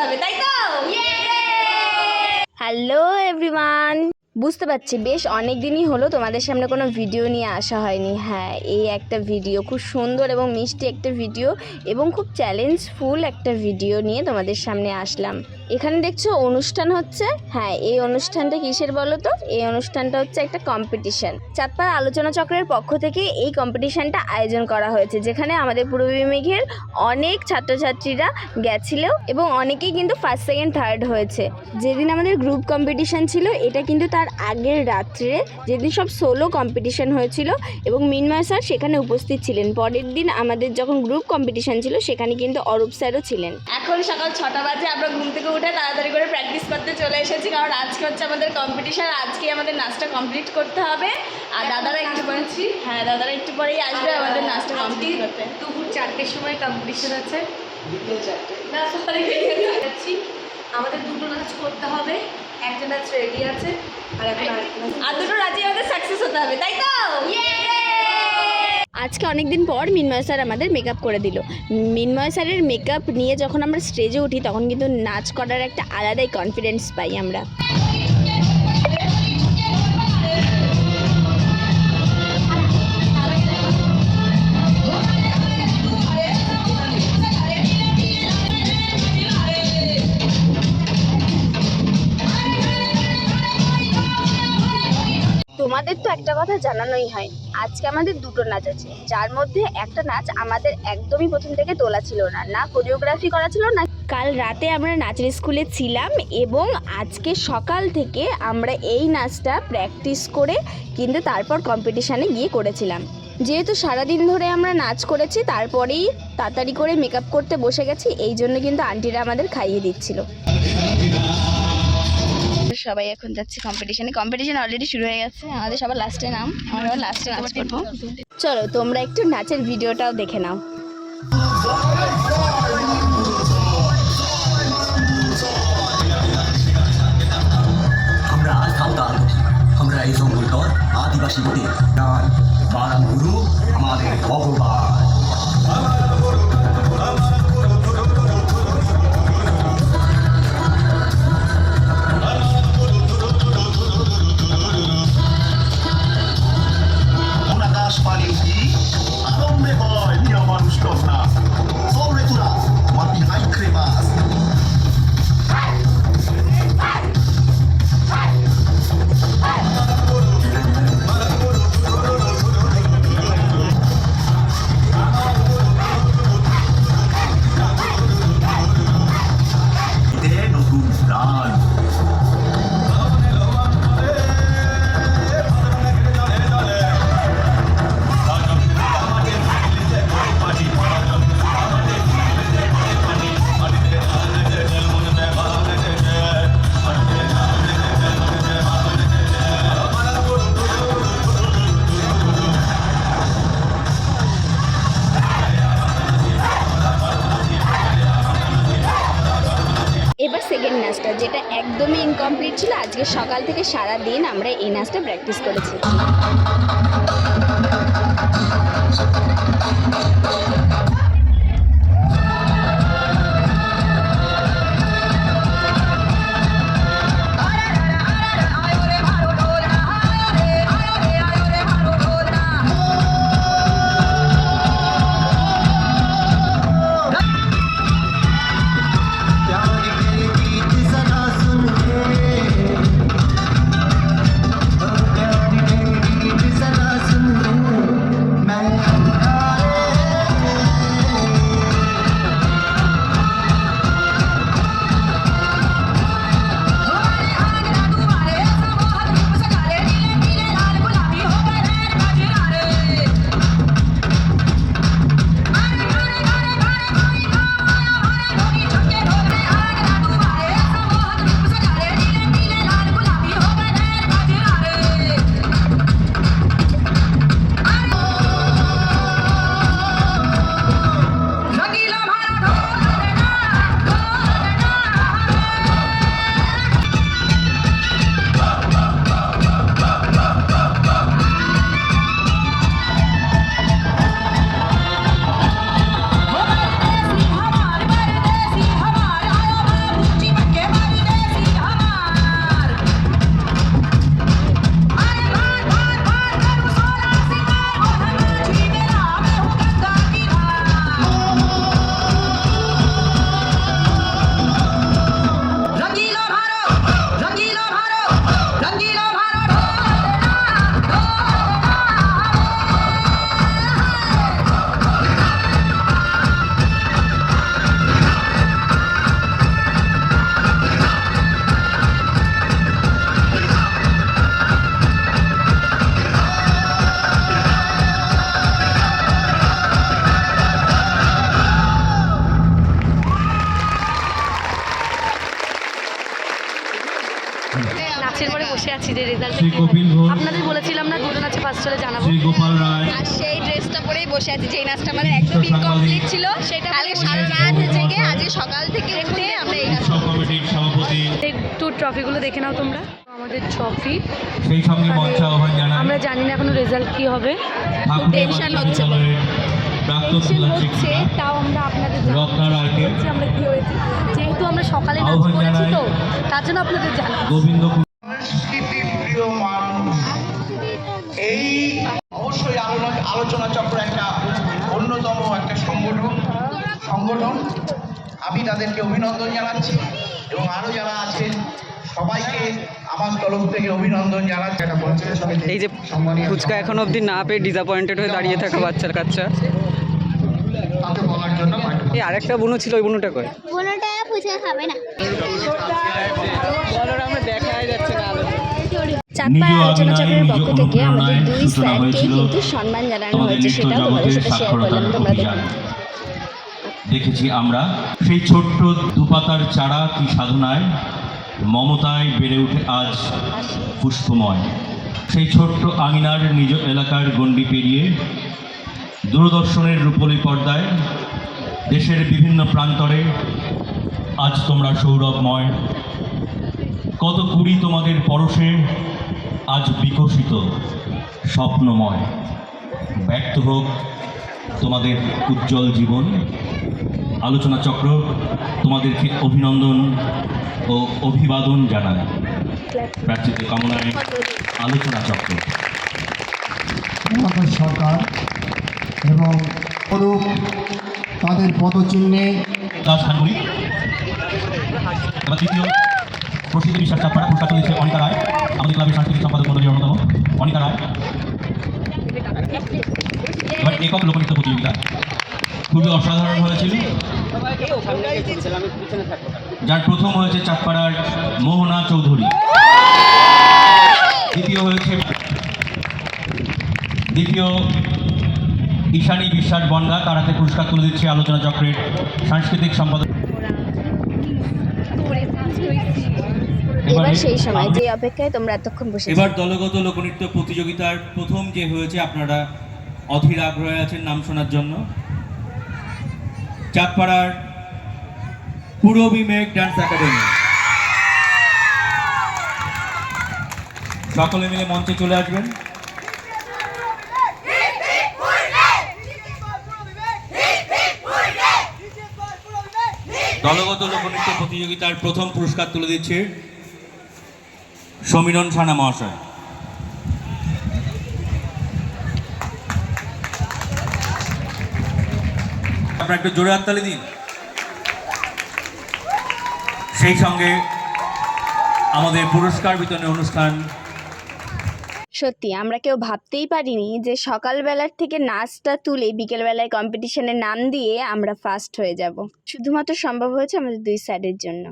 হবে, তাই তো? হ্যালো এভরিওয়ান, বুঝতে পারছি বেশ অনেক দিনই হলো তোমাদের সামনে কোনো ভিডিও নিয়ে আসা হয়নি। হ্যাঁ, এই একটা ভিডিও, খুব সুন্দর এবং মিষ্টি একটা ভিডিও এবং খুব চ্যালেঞ্জফুল একটা ভিডিও নিয়ে তোমাদের সামনে আসলাম। এখানে দেখছো অনুষ্ঠান হচ্ছে। হ্যাঁ, এই অনুষ্ঠানটা কিসের বলো তো? এই অনুষ্ঠানটা হচ্ছে একটা কম্পিটিশন। চাঁদপাড়া আলোচনা চক্রের পক্ষ থেকে এই কম্পিটিশনটা আয়োজন করা হয়েছে, যেখানে আমাদের পূর্ব মেঘের অনেক ছাত্রছাত্রীরা গেছিল এবং অনেকেই কিন্তু ফার্স্ট সেকেন্ড থার্ড হয়েছে। যেদিন আমাদের গ্রুপ কম্পিটিশন ছিল, এটা কিন্তু তার আগের রাত্রে, যেদিন সব সোলো কম্পিটিশন হয়েছিল এবং মিনময় স্যার সেখানে উপস্থিত ছিলেন। পরের দিন আমাদের যখন গ্রুপ কম্পিটিশন ছিল, সেখানে কিন্তু অরূপ স্যারও ছিলেন। এখন সকাল 6টা বাজে, আমরা ঘুম থেকে উঠে তাড়াতাড়ি করে প্র্যাকটিস করতে চলে এসেছি, কারণ আজকে হচ্ছে আমাদের কম্পিটিশন। আজকে আমাদের নাচটা কমপ্লিট করতে হবে। আর দাদারা একটু পরেছি, হ্যাঁ দাদারা একটু পরেই আসবে আমাদের নাচটা কমপ্লিট করতে। দুপুর 4টের সময় কম্পিটিশন আছে। আমাদের দুটো নাচ করতে হবে, একটা নাচ রেডি আছে আর দুটো রাজি আমাদের সাকসেস হতে হবে, তাই তো? আজকে অনেক দিন পর মিনময় স্যার আমাদের মেকআপ করে দিল। মিনময় স্যারের মেকআপ নিয়ে যখন আমরা স্টেজে উঠি, তখন কিন্তু নাচ করার একটা আলাদাই কনফিডেন্স পাই আমরা। তোমাদের তো একটা কথা জানানোই হয়, আজকে আমাদের দুটো নাচ আছে, যার মধ্যে একটা নাচ আমাদের একদমই প্রথম থেকে তোলা ছিল না, না কোরিওগ্রাফি করা ছিল না। কাল রাতে আমরা নাচের স্কুলে ছিলাম এবং আজকে সকাল থেকে আমরা এই নাচটা প্র্যাকটিস করে কিন্তু তারপর কম্পিটিশানে গিয়ে করেছিলাম। যেহেতু সারাদিন ধরে আমরা নাচ করেছি, তারপরেই তাড়াতাড়ি করে মেকআপ করতে বসে গেছি, এই জন্য কিন্তু আন্টিরা আমাদের খাইয়ে দিচ্ছিল। সবাই এখন যাচ্ছে কম্পিটিশনে। কম্পিটিশন অলরেডি শুরু হয়ে গেছে। আমাদের সবার লাস্টে নাম, আমরা সবার লাস্টে নাচ করবো। চলো তোমরা একটু নাচের ভিডিওটাও দেখে নাও। আমরা সাঁওতাল, আমরা এই জঙ্গলকর আদিবাসী বটে। বারাম গুরু আমাদের ভগবান। এবার সেকেন্ড নাচটা, যেটা একদমই ইনকমপ্লিট ছিল, আজকে সকাল থেকে সারা দিন আমরা এই নাচটা প্র্যাকটিস করেছি। আছি যে রেজাল্ট শ্রী কপিল ঘোষ, আপনাদের বলেছিলাম না দুটো নাচে ফার্স্ট হলে জানাবো। শ্রী গোপাল রায়, আর সেই ড্রেসটা পরেই বসে আছি, যেই নাচটা আমাদের একদম ইনকমপ্লিট ছিল, সেটা কালকে সারা রাত জেগে আজকে সকাল থেকে উঠে আমরা এই নাচ উৎসব কমিটির সভাপতি, একটু ট্রফিগুলো দেখে নাও তোমরা, আমাদের ট্রফি। সেই সঙ্গে মঞ্চে আহ্বান জানাই আমরা জানি না এখনো রেজাল্ট কি হবে, ঠাকুরের টেনশন হচ্ছে। বিদ্যালয়ের প্রাক্তন প্রধান হচ্ছে শিক্ষিকা তাও আমরা আপনাদের জানাবো রত্না রায়কে, যে আমরা কি হয়েছে, যেহেতু আমরা সকালে নাচ আহ্বান করেছি জানাই। তো তার জন্য আপনাদের জানাবো। গোবিন্দ প্রিয় মানুষ, এই অবশ্যই আলোচনা চক্র একটা অন্যতম একটা সংগঠন। আমি তাদেরকে অভিনন্দন জানাচ্ছি এবং আরও যারা আছেন সবাইকে আমার তরফ থেকে অভিনন্দন জানাচ্ছি। এই যে ফুচকা এখন অবধি না পেয়ে ডিসঅ্যাপয়েন্টেড হয়ে দাঁড়িয়ে থাকা বাচ্চার কাচ্চা, তাকে বলার জন্য এই আরেকটা বুনু ছিল, ওই বুনুটা কই? কোনোটা ফুচকা খাবে না। বলো, আমরা দেখাই যাচ্ছে না আলো। চাঁদপাড়া নিজ আলোচনা অভিনয়ে, চক্রের নিজ পক্ষ থেকে আমাদের অনুপ্রেরণায় 2 সূচনা স্যারকে হয়েছিল কিন্তু সম্মান জানানো আমাদের হয়েছে, নৃত্য সেটাও তোমাদের জগতের সাথে শেয়ার করলাম, সাক্ষরতার তোমরা অভিযান। দেখো। দেখেছি আমরা সেই ছোট্ট দুপাতার চারা কি সাধনায় মমতায় বেড়ে উঠে আজ পুষ্পময়। সেই ছোট্ট আঙিনার নিজ এলাকার গণ্ডি পেরিয়ে দূরদর্শনের রূপলী পর্দায় দেশের বিভিন্ন প্রান্তরে আজ তোমরা সৌরভময়। কত কুড়ি তোমাদের পরশে আজ বিকশিত স্বপ্নময়। ব্যক্ত হোক তোমাদের উজ্জ্বল জীবন। আলোচনা চক্র তোমাদেরকে অভিনন্দন ও অভিবাদন জানায়। প্রার্থীদের কামনায় আলোচনা চক্র। আমাদের সরকার এবং অরূপ তাদের পদচিহ্নে তার স্থানগুলি এবার দ্বিতীয় প্রসিদ্ধ বিশ্বাস চাপড়া পুরস্কার চলেছে অনিতা রায়, আমাদের ক্লাবের সাংস্কৃতিক সম্পাদক মন্ডলীর অন্যতম অনিতা রায়। এবার একক লোকনৃত্য প্রতিযোগিতা খুবই অসাধারণ হয়েছিল, যার প্রথম হয়েছে চাঁদপাড়ার মোহনা চৌধুরী, দ্বিতীয় ঈশানী বিশ্বাস বনগা, তার হাতে পুরস্কার তুলে দিচ্ছে আলোচনা চক্রের সাংস্কৃতিক সম্পাদক। এবার সেই সময় যে অপেক্ষায় তোমরা এতক্ষণ বসে এবার দলগত লোকনৃত্য প্রতিযোগিতার প্রথম যে হয়েছে, আপনারা অধীর আগ্রহে আছেন নাম শোনার জন্য। চাঁদপাড়ার পূরবী মেঘ ডান্স একাডেমি, সকলে মিলে মঞ্চে চলে আসবেন। দলগত লোকনৃত্য প্রতিযোগিতার প্রথম পুরস্কার তুলে দিচ্ছে সমীরণ সানা মহাশয়। আপনারা একটু জোরে হাততালি দিন। সেই সঙ্গে আমাদের পুরস্কার বিতরণী অনুষ্ঠান। সত্যি আমরা কেউ ভাবতেই পারিনি যে সকালবেলার থেকে নাচটা তুলে বিকেলবেলায় কম্পিটিশনে নাম দিয়ে আমরা ফার্স্ট হয়ে যাব। শুধুমাত্র সম্ভব হয়েছে আমাদের 2 স্যারের জন্য।